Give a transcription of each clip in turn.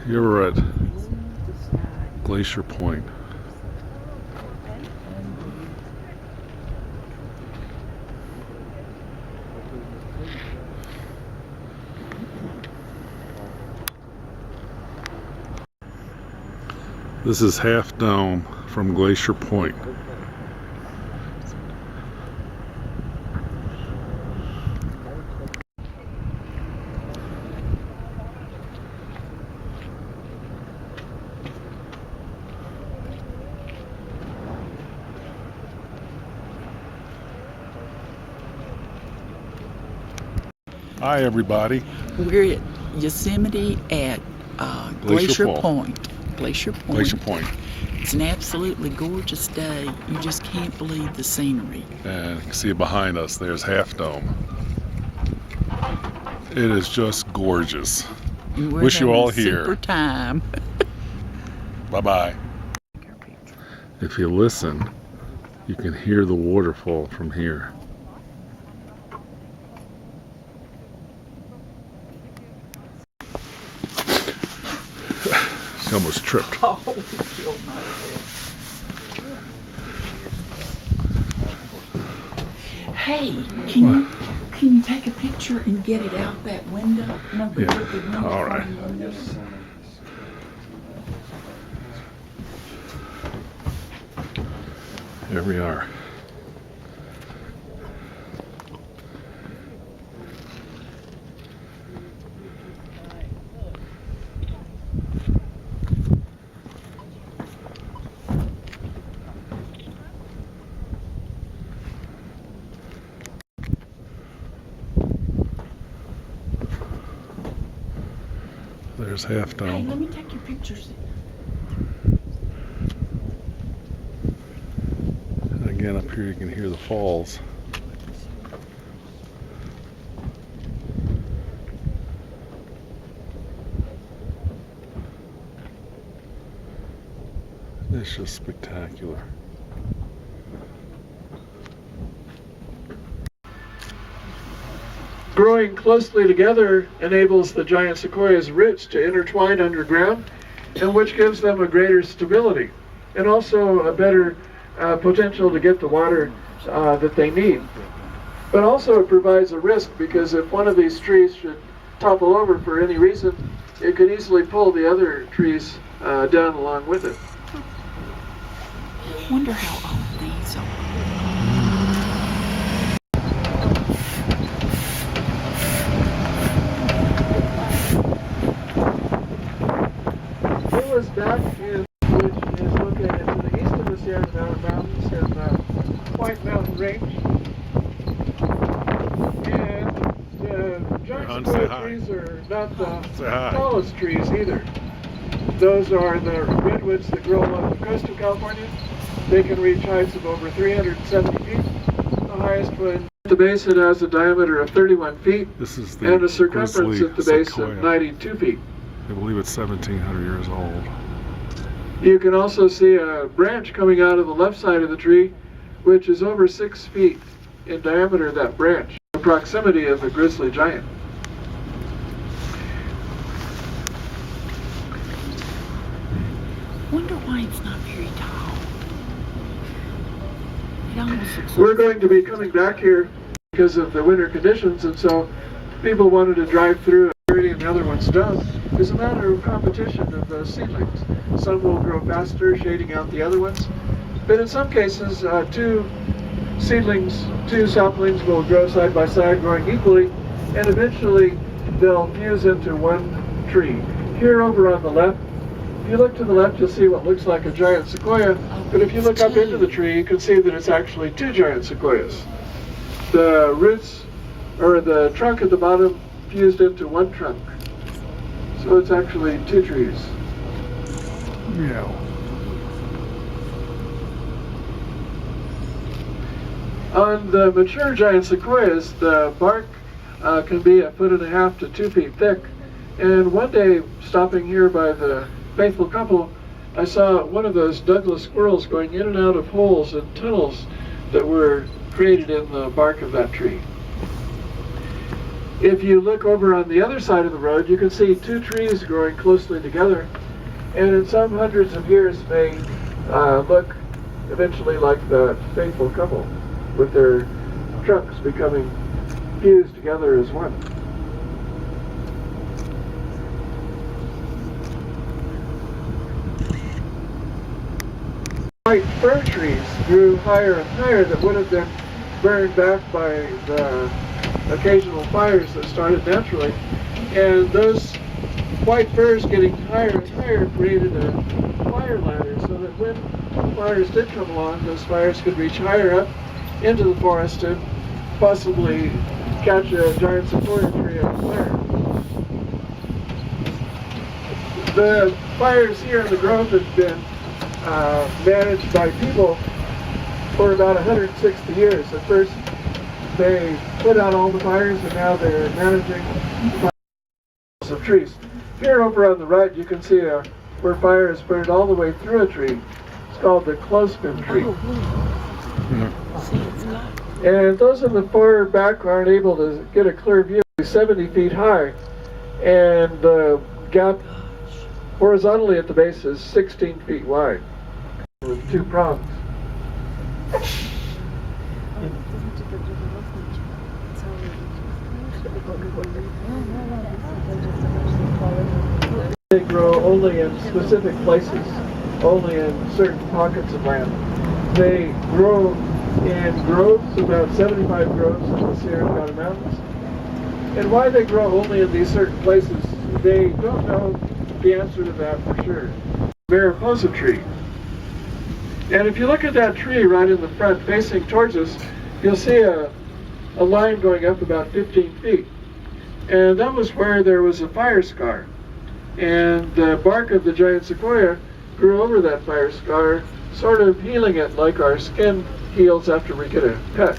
Here we're at Glacier Point. This is Half Dome from Glacier Point. Hi everybody. We're at Yosemite at Glacier Point. Glacier Point. It's an absolutely gorgeous day. You just can't believe the scenery. And you can see behind us, there's Half Dome. It is just gorgeous. Wish you all here. Super time. Bye-bye. If you listen, you can hear the waterfall from here. She almost tripped. Oh, killed myself. Hey, can you take a picture and get it out that window? No, yeah. All right. Here we are. There's Half Dome. Hey, let me take your pictures. And again, up here you can hear the falls. It's just spectacular. Growing closely together enables the giant sequoia's roots to intertwine underground, and which gives them a greater stability and also a better potential to get the water that they need. But also it provides a risk, because if one of these trees should topple over for any reason, it could easily pull the other trees down along with it. I wonder how old these are. Back is, which is located to the east of the Sierra Nevada Mountains in the White Mountain Range. And the giant sequoia trees are not the tallest trees either. Those are the redwoods that grow along the coast of California. They can reach heights of over 370 feet. The highest one at the base, it has a diameter of 31 feet and a circumference at the base of 92 feet. I believe it's 1,700 years old. You can also see a branch coming out of the left side of the tree, which is over 6 feet in diameter, that branch, the proximity of the grizzly giant. Wonder why it's not very tall. It almost looks We're going to be coming back here because of the winter conditions, and so people wanted to drive through and the other ones don't. It's a matter of competition of those seedlings. Some will grow faster, shading out the other ones. But in some cases, two saplings will grow side by side, growing equally, and eventually they'll fuse into one tree. Here over on the left, if you look to the left, you'll see what looks like a giant sequoia, but if you look up into the tree, you can see that it's actually two giant sequoias. The roots, or the trunk at the bottom, fused into one trunk. So it's actually two trees. Yeah. On the mature giant sequoias, the bark can be 1.5 to 2 feet thick. And one day, stopping here by the faithful couple, I saw one of those Douglas squirrels going in and out of holes and tunnels that were created in the bark of that tree. If you look over on the other side of the road, you can see two trees growing closely together, and in some hundreds of years may look eventually like the faithful couple, with their trunks becoming fused together as one. White fir trees grew higher and higher that would have been burned back by the occasional fires that started naturally, and those white firs getting higher and higher created a fire ladder so that when fires did come along, those fires could reach higher up into the forest and possibly catch a giant sequoia tree on fire. The fires here in the grove have been managed by people for about 160 years. At first they put out all the fires, and now they're managing the fires of trees. Here over on the right you can see where fire is burned all the way through a tree. It's called the clothespin tree. And those in the far back aren't able to get a clear view. It's 70 feet high, and the gap horizontally at the base is 16 feet wide with two prongs. They grow only in specific places, only in certain pockets of land. They grow in groves, about 75 groves in the Sierra Nevada mountains. And why they grow only in these certain places, they don't know the answer to that for sure. Mariposa tree. And if you look at that tree right in the front facing towards us, you'll see a line going up about 15 feet. And that was where there was a fire scar. And the bark of the giant sequoia grew over that fire scar, sort of healing it like our skin heals after we get a cut.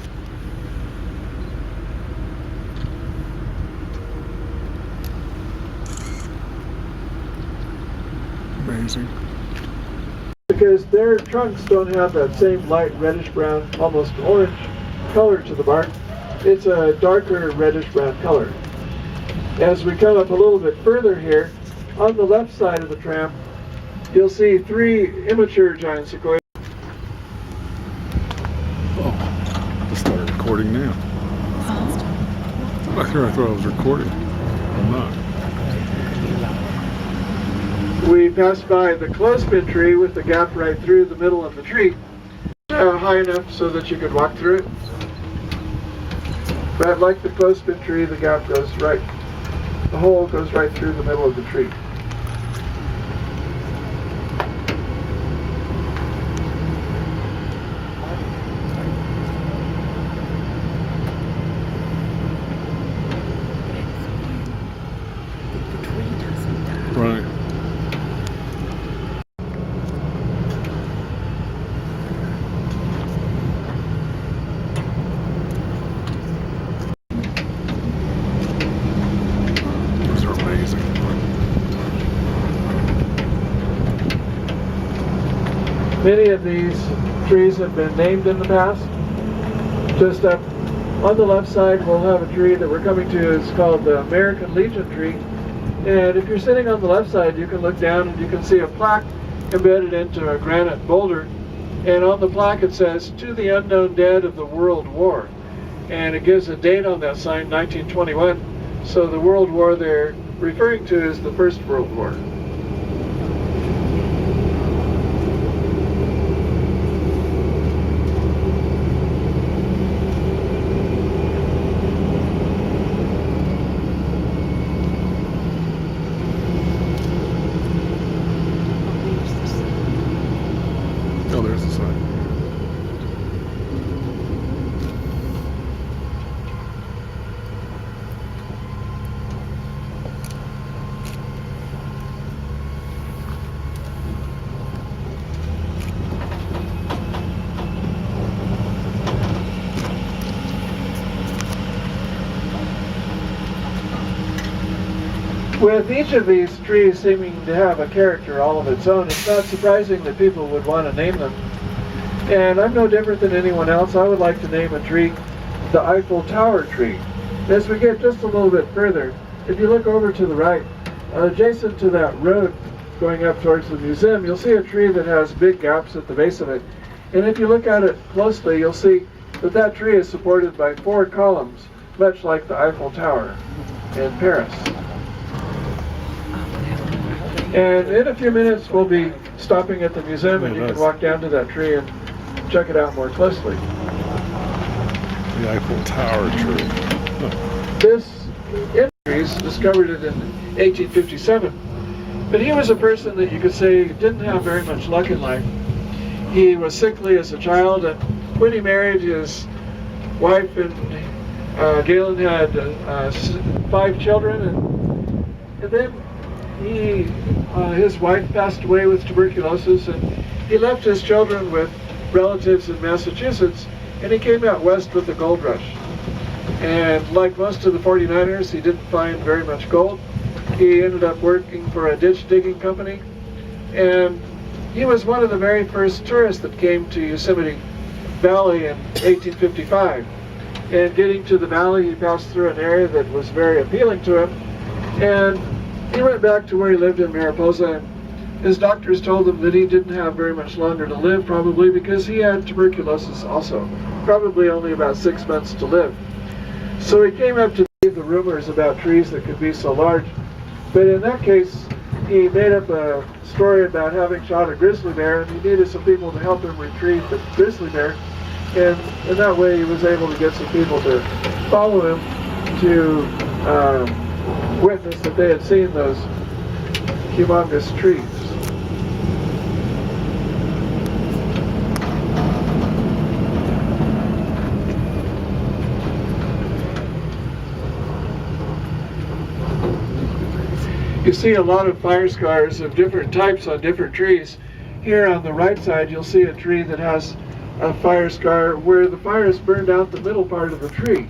Amazing. Because their trunks don't have that same light reddish brown, almost orange color to the bark. It's a darker reddish brown color. As we come up a little bit further here, on the left side of the tramp, you'll see three immature giant sequoias. Oh, I started recording now. I thought I was recording. I'm not. We passed by the clothespin tree with the gap right through the middle of the tree, high enough so that you could walk through it. But like the clothespin tree, the gap goes right, the hole goes right through the middle of the tree. Right. Those are amazing. Many of these trees have been named in the past. Just up on the left side we'll have a tree that we're coming to. It's called the American Legion tree. And if you're sitting on the left side, you can look down and you can see a plaque embedded into a granite boulder. And on the plaque it says, "To the unknown dead of the World War." And it gives a date on that sign, 1921. So the World War they're referring to is the First World War. Oh, there's the sign. With each of these trees seeming to have a character all of its own, it's not surprising that people would want to name them. And I'm no different than anyone else. I would like to name a tree the Eiffel Tower tree. As we get just a little bit further, if you look over to the right, adjacent to that road going up towards the museum, you'll see a tree that has big gaps at the base of it. And if you look at it closely, you'll see that that tree is supported by 4 columns, much like the Eiffel Tower in Paris. And in a few minutes, we'll be stopping at the museum, and you can walk down to that tree and check it out more closely. The Eiffel Tower tree. This Industries discovered it in 1857, but he was a person that you could say didn't have very much luck in life. He was sickly as a child, and when he married, his wife and Galen had 5 children, and then his wife passed away with tuberculosis, and he left his children with relatives in Massachusetts, and he came out west with the gold rush. And like most of the 49ers, he didn't find very much gold. He ended up working for a ditch digging company, and he was one of the very first tourists that came to Yosemite Valley in 1855. And getting to the valley, he passed through an area that was very appealing to him, and he went back to where he lived in Mariposa, and his doctors told him that he didn't have very much longer to live, probably because he had tuberculosis also, probably only about 6 months to live. So he came up to the rumors about trees that could be so large, but in that case, he made up a story about having shot a grizzly bear, and he needed some people to help him retrieve the grizzly bear, and in that way he was able to get some people to follow him to witness that they had seen those humongous trees. You see a lot of fire scars of different types on different trees. Here on the right side, you'll see a tree that has a fire scar where the fire has burned out the middle part of the tree.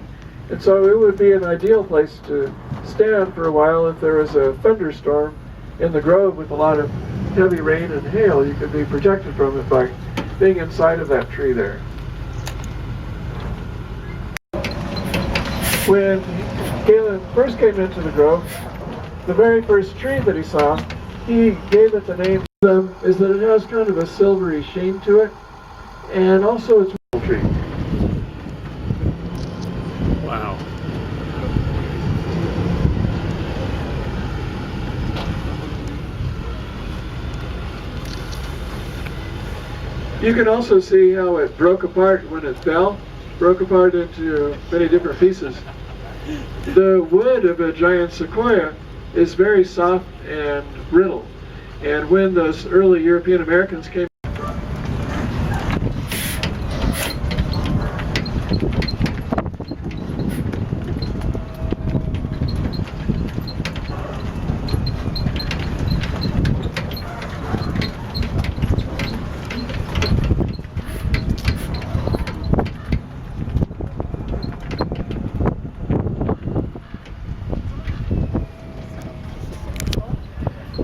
And so it would be an ideal place to stand for a while if there was a thunderstorm in the grove with a lot of heavy rain and hail. You could be protected from it by being inside of that tree there. When Galen first came into the grove, the very first tree that he saw, he gave it the name is that it has kind of a silvery sheen to it, and also it's a tree. Wow. You can also see how it broke apart when it fell, broke apart into many different pieces. The wood of a giant sequoia is very soft and brittle, and when those early European Americans came,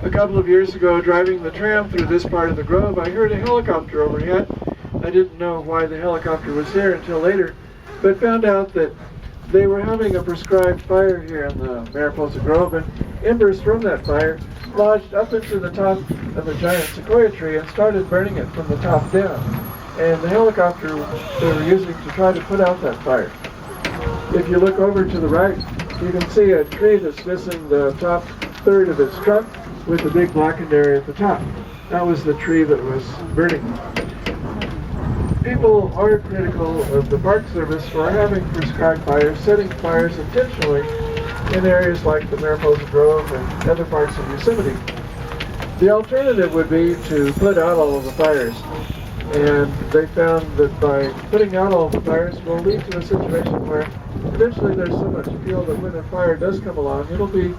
a couple of years ago, driving the tram through this part of the grove, I heard a helicopter overhead. I didn't know why the helicopter was here until later, but found out that they were having a prescribed fire here in the Mariposa Grove, and embers from that fire lodged up into the top of a giant sequoia tree and started burning it from the top down. And the helicopter they were using to try to put out that fire. If you look over to the right, you can see a tree that's missing the top third of its trunk, with a big blackened area at the top. That was the tree that was burning. People are critical of the Park Service for having prescribed fires, setting fires intentionally in areas like the Mariposa Grove and other parts of Yosemite. The alternative would be to put out all of the fires. And they found that by putting out all the fires will lead to a situation where eventually there's so much fuel that when a fire does come along, it'll be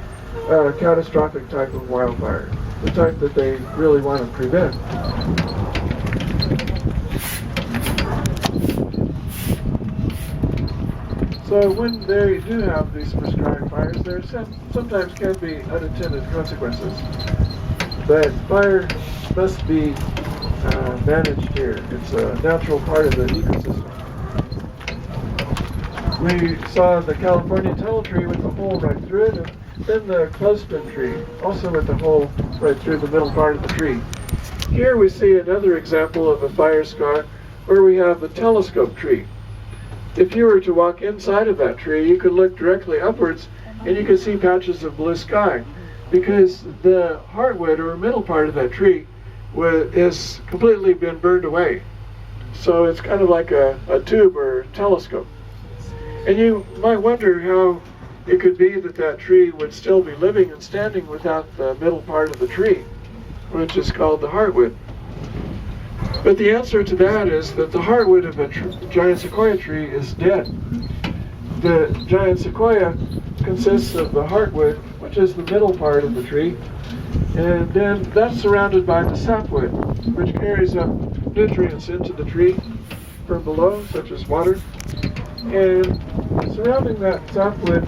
a catastrophic type of wildfire, the type that they really want to prevent. So when they do have these prescribed fires, there sometimes can be unintended consequences. But fire must be managed here. It's a natural part of the ecosystem. We saw the California tunnel tree with the hole right through it, and then the clothespin tree, also with the hole right through the middle part of the tree. Here we see another example of a fire scar where we have the telescope tree. If you were to walk inside of that tree, you could look directly upwards and you could see patches of blue sky, because the heartwood or middle part of that tree has completely been burned away. So it's kind of like a tube or a telescope. And you might wonder how it could be that that tree would still be living and standing without the middle part of the tree, which is called the heartwood. But the answer to that is that the heartwood of a giant sequoia tree is dead. The giant sequoia consists of the heartwood, which is the middle part of the tree, and then that's surrounded by the sapwood, which carries up nutrients into the tree from below, such as water. And surrounding that sapwood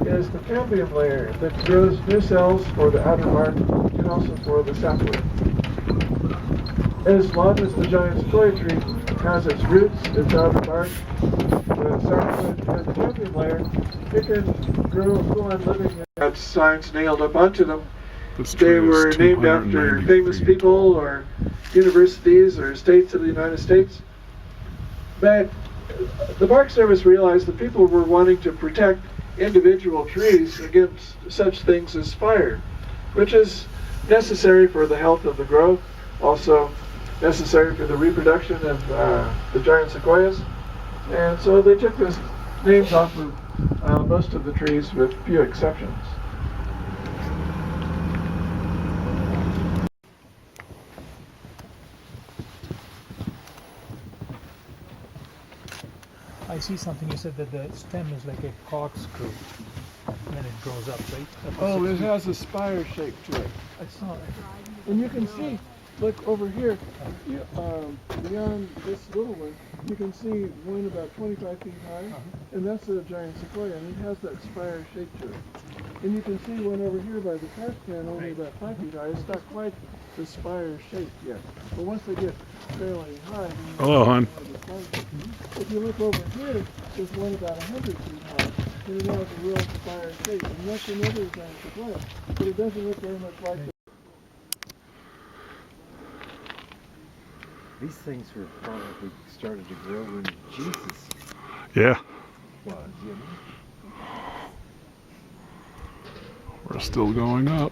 is the cambium layer that grows new cells for the outer bark and also for the sapwood. As long as the giant sequoia tree has its roots, its outer bark, the sapwood, and the cambium layer, it can go on living and have signs nailed up onto them. They were named after famous people or universities or states of the United States. But the Park Service realized that people were wanting to protect individual trees against such things as fire, which is necessary for the health of the grove, also necessary for the reproduction of the giant sequoias. And so they took the names off of most of the trees with few exceptions. I see something. You said that the stem is like a corkscrew, and then it grows up, right? Oh, it has a spire shape to it. I saw it. And you can see, look over here, beyond this little one, you can see one about 25 feet high, and that's a giant sequoia, and it has that spire shape to it. And you can see one over here by the trash can, only about 5 feet high. It's not quite the spire shape yet, but once they get fairly high, then Hello, hon. if you look over here, there's one about 100 feet high, and it has a real spire shape, and that's another giant sequoia, but it doesn't look very much like the These things were probably started to grow when Jesus Yeah, was, you know. we're still going up.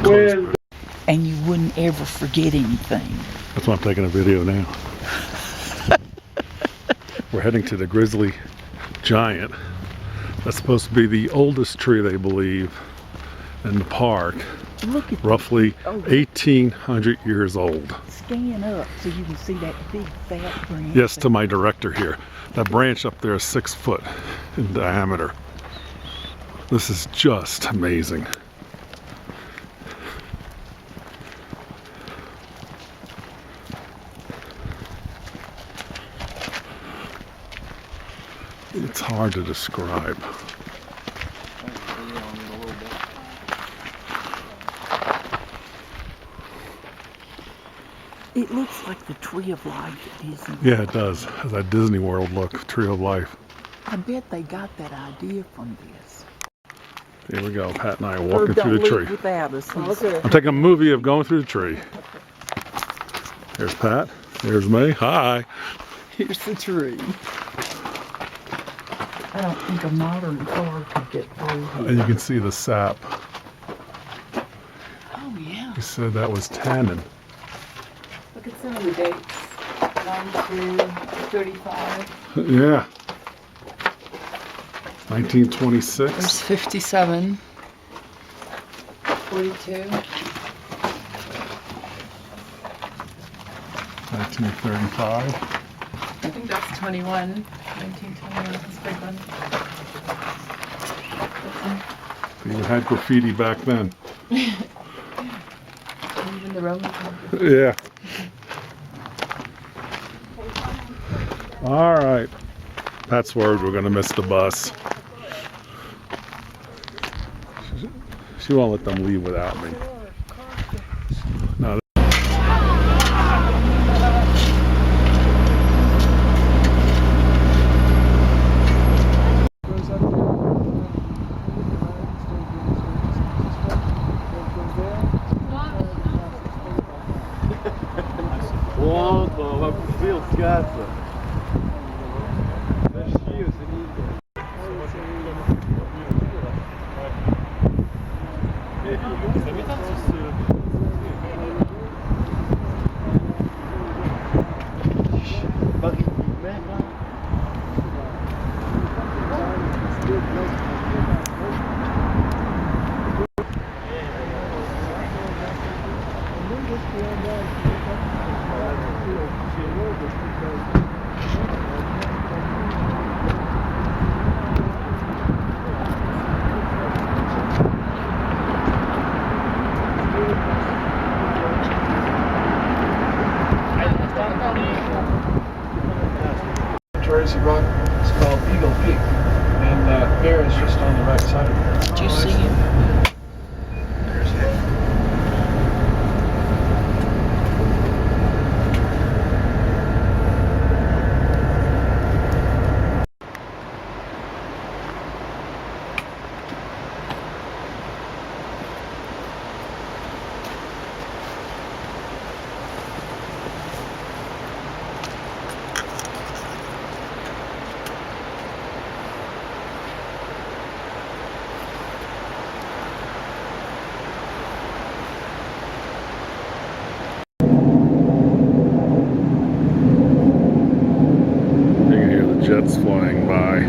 when And you wouldn't ever forget anything. That's why I'm taking a video now. We're heading to the grizzly giant. That's supposed to be the oldest tree, they believe, in the park. Look at Roughly Oh. 1,800 years old. Scan up so you can see that big fat branch. Yes, to my director here. That branch up there is 6 foot in diameter. This is just amazing. It's hard to describe. It looks like the Tree of Life at Disney. Yeah, it does. Has that Disney World look, Tree of Life. I bet they got that idea from this. Here we go. Pat and I are Oh, walking don't through the leave tree. without us. okay. I'm taking a movie of going through the tree. Here's Pat. Here's me. Hi. Here's the tree. I don't think a modern car could get through here. And you can see the sap. Oh, yeah. He said that was tannin. Look at some of the dates. 92, 35. Yeah. 1926. There's 57. 42. 1935. I think that's 21. 1921 is this big one. They even had graffiti back then. Even the Roman time. Yeah. All right. That's word. We're gonna miss the bus. She won't let them leave without me. No. Pronto, vai pro fio, gata. Fechios, linda. Tracy Rock. It's called Eagle Peak, and that bear is just on the right side of it. Did you see him? There's it. Jets flying by.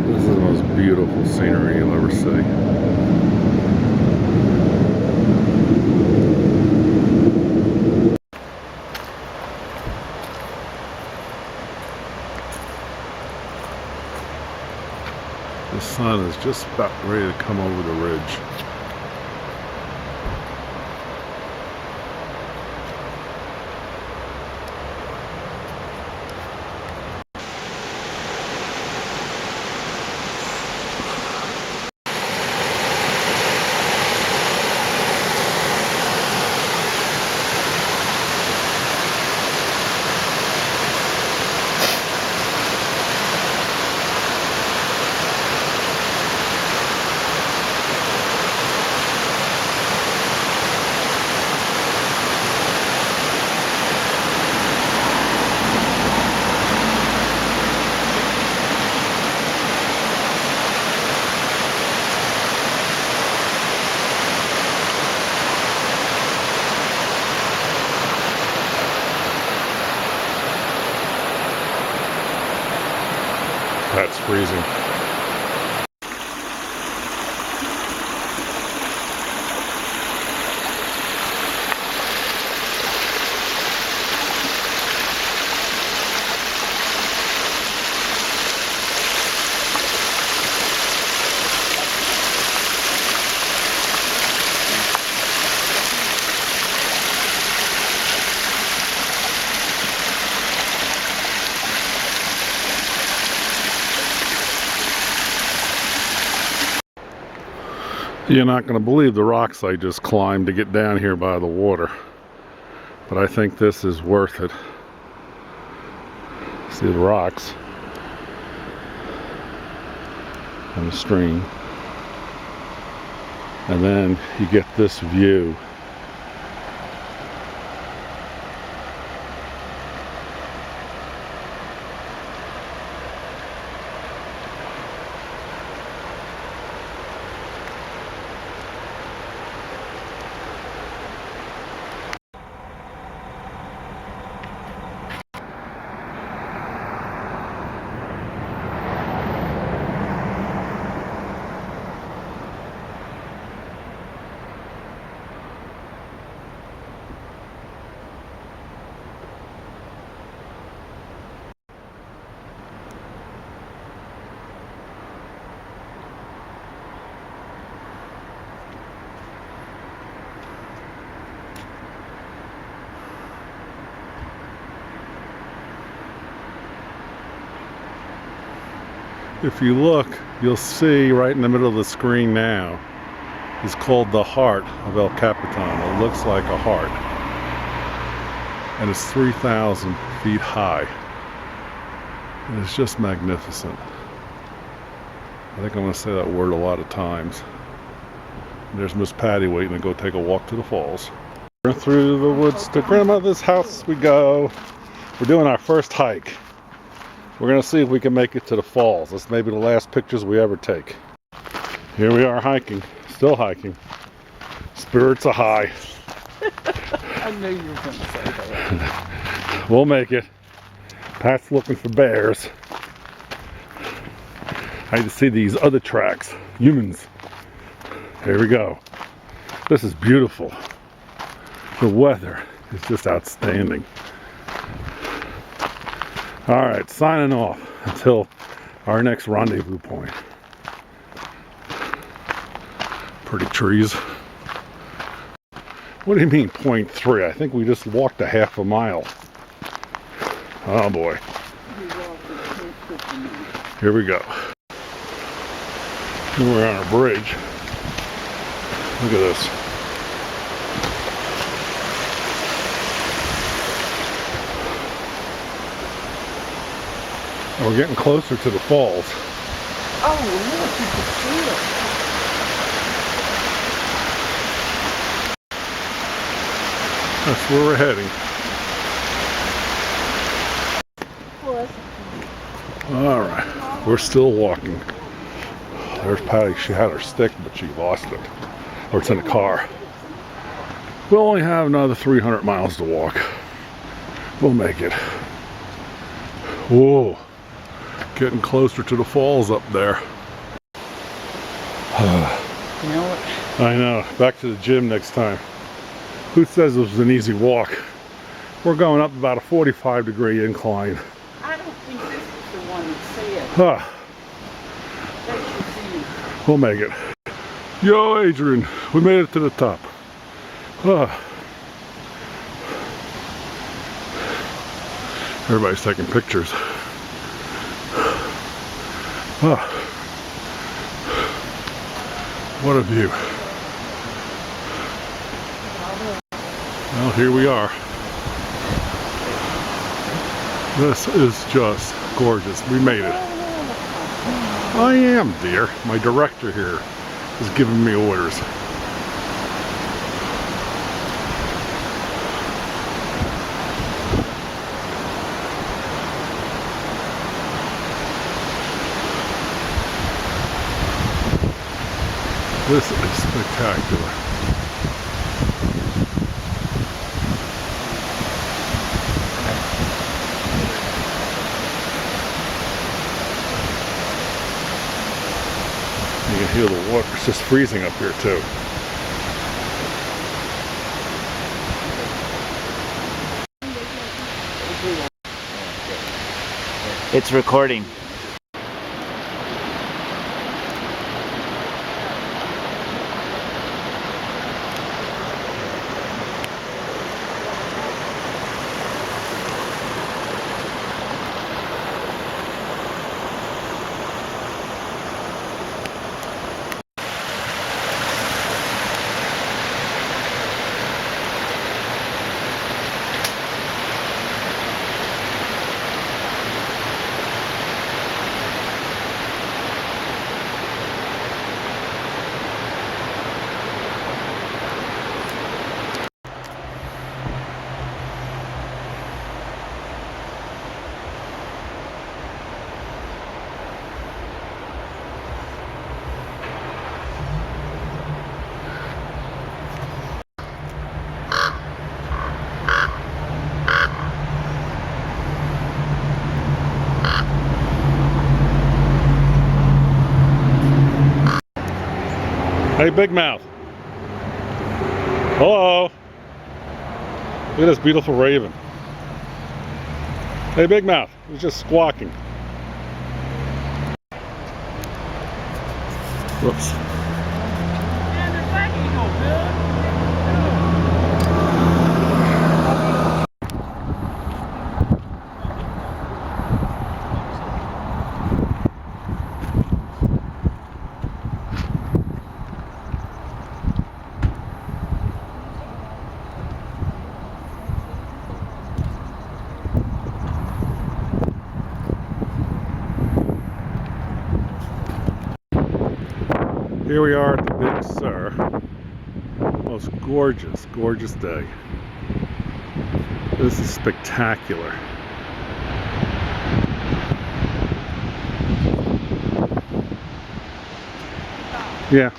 This is the most beautiful scenery you'll ever see. The sun is just about ready to come over the ridge. That's freezing. You're not going to believe the rocks I just climbed to get down here by the water. But I think this is worth it. See the rocks and the stream. And then you get this view. If you look, you'll see right in the middle of the screen now is called the Heart of El Capitan. It looks like a heart. And it's 3,000 feet high. And it's just magnificent. I think I'm going to say that word a lot of times. And there's Miss Patty waiting to go take a walk to the falls. Through the woods to grandmother's house we go. We're doing our first hike. We're going to see if we can make it to the falls. This may be the last pictures we ever take. Here we are hiking. Still hiking. Spirits are high. I knew you were going to say that. We'll make it. Pat's looking for bears. I need to see these other tracks. Humans. Here we go. This is beautiful. The weather is just outstanding. Alright, signing off until our next rendezvous point. Pretty trees. What do you mean 0.3? I think we just walked a half a mile. Oh boy. Here we go. And we're on a bridge. Look at this. And we're getting closer to the falls. Oh, look, you can see it. That's where we're heading. Alright, we're still walking. There's Patty. She had her stick, but she lost it. Or it's in the car. We'll only have another 300 miles to walk. We'll make it. Whoa. Getting closer to the falls up there. You know what? I know. Back to the gym next time. Who says it was an easy walk? We're going up about a 45-degree incline. I don't think this is the one that said. Huh. We'll make it. Yo, Adrian, we made it to the top. Everybody's taking pictures. What a view. Well, here we are. This is just gorgeous. We made it. I am, dear. My director here is giving me orders. This is spectacular. You can hear the water. It's just freezing up here too. It's recording. Hey, Big Mouth. Hello. Look at this beautiful raven. Hey, Big Mouth. He's just squawking. Whoops. here we are at the Big Sur. Most gorgeous, gorgeous day. This is spectacular. Yeah.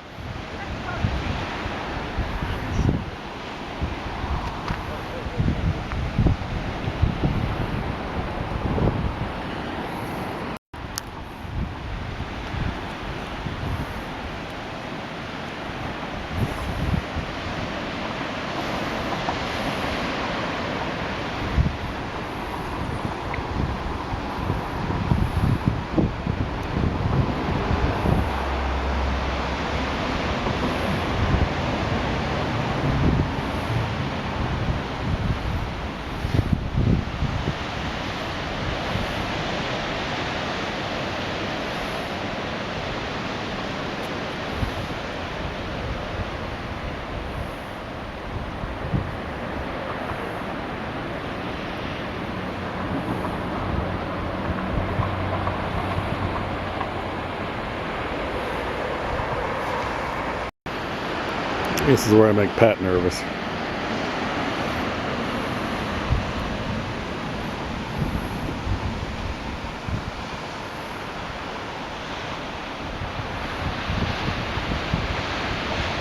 This is where I make Pat nervous.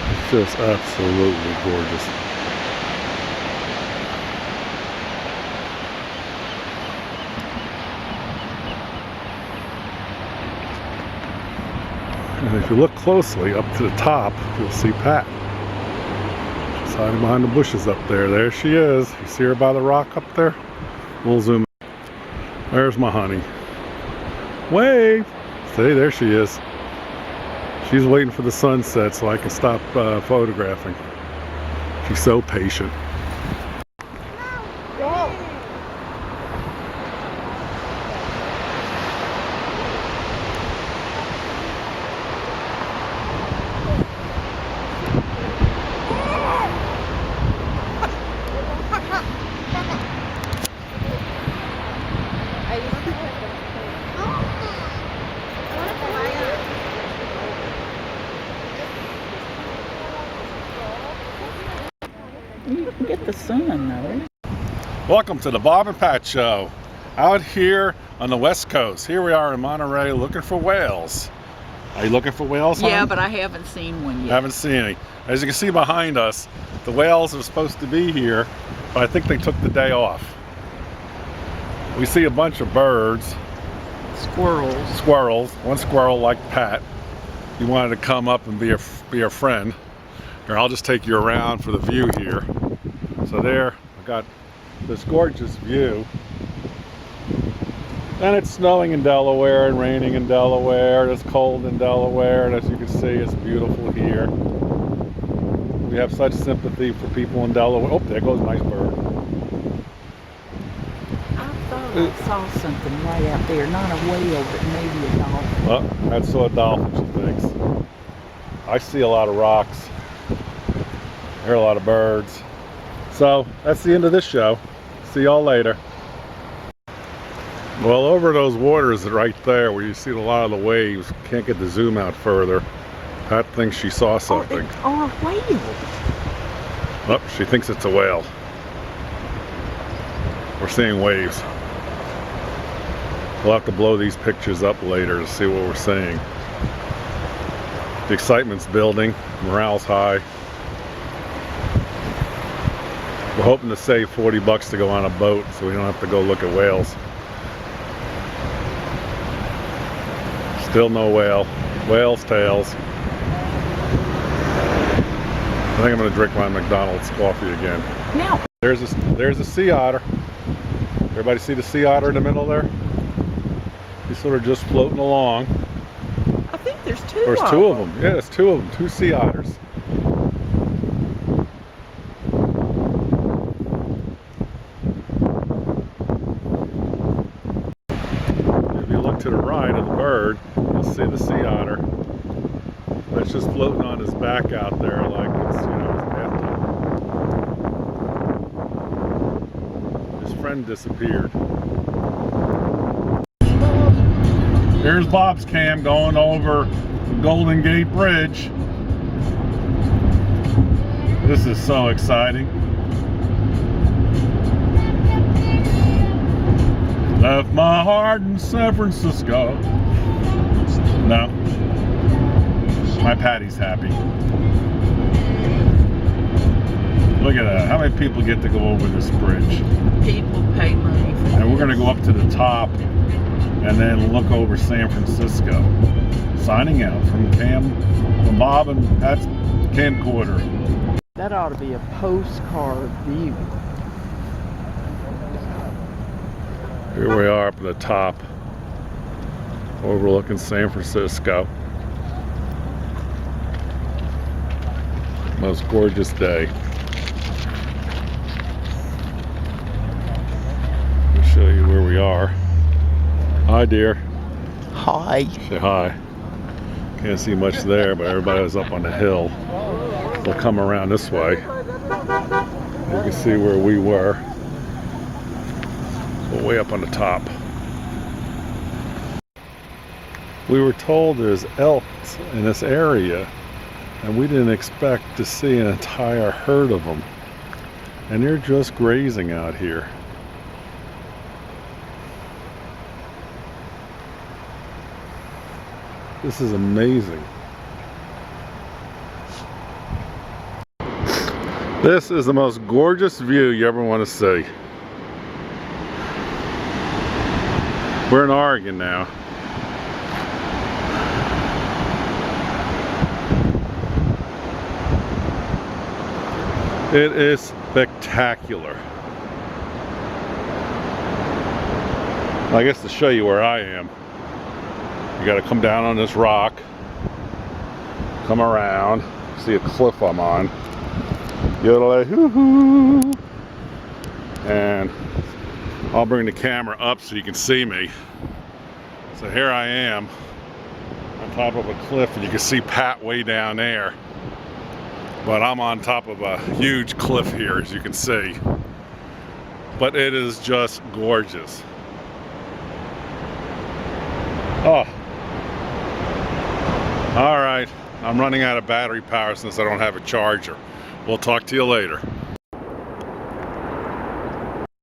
It's just absolutely gorgeous. And if you look closely up to the top, you'll see Pat. She's hiding behind the bushes up there. There she is. You see her by the rock up there? We'll zoom in. There's my honey. Wave! See, there she is. She's waiting for the sunset so I can stop photographing. She's so patient. You can get the sun though. Welcome to the Bob and Pat Show. Out here on the West Coast. Here we are in Monterey looking for whales. Are you looking for whales, hon? Yeah, but I haven't seen one yet. Haven't seen any. As you can see behind us, the whales are supposed to be here, but I think they took the day off. We see a bunch of birds. Squirrels. Squirrels. One squirrel like Pat. He wanted to come up and be a friend. Here, I'll just take you around for the view here. So there, I got this gorgeous view. And it's snowing in Delaware and raining in Delaware. It's cold in Delaware, and as you can see, it's beautiful here. We have such sympathy for people in Delaware. Oh, there goes a nice bird. I thought I saw something right out there. Not a whale, but maybe a dolphin. Oh, I saw a dolphin, she thinks. I see a lot of rocks. I hear a lot of birds. So that's the end of this show. See y'all later. Well, over those waters right there where you see a lot of the waves, can't get the zoom out further. Pat thinks she saw something. Oh, a whale. Oh, she thinks it's a whale. We're seeing waves. We'll have to blow these pictures up later to see what we're seeing. The excitement's building, morale's high. We're hoping to save $40 to go on a boat so we don't have to go look at whales. Still no whale. Whale's tails. I think I'm going to drink my McDonald's coffee again. Now. There's a sea otter. Everybody see the sea otter in the middle there? He's sort of just floating along. I think there's two. There's two of them. Yeah, there's two of them. Two sea otters. If you look to the right of the bird, you'll see the sea otter. It's just floating on his back out there like it's, you know, his friend disappeared. Here's Bob's cam going over the Golden Gate Bridge. This is so exciting. Left my heart in San Francisco. No. My Patty's happy. Look at that. How many people get to go over this bridge? People pay money for And we're going to go up to the top and then look over San Francisco. Signing out from Bob and Pat's camcorder. That ought to be a postcard view. Here we are up at the top, overlooking San Francisco. Most gorgeous day. I'll show you where we are. Hi, dear. Hi. Say hi. Can't see much there, but everybody was up on the hill. We'll come around this way. You can see where we were. We're way up on the top. We were told there's elks in this area, and we didn't expect to see an entire herd of them. And they're just grazing out here. This is amazing. This is the most gorgeous view you ever want to see. We're in Oregon now. It is spectacular. I guess to show you where I am, you got to come down on this rock, come around, see a cliff I'm on. Yodelay, hoo-hoo. And I'll bring the camera up so you can see me. So here I am on top of a cliff, and you can see Pat way down there. But I'm on top of a huge cliff here, as you can see. But it is just gorgeous. Oh. All right, I'm running out of battery power since I don't have a charger. We'll talk to you later.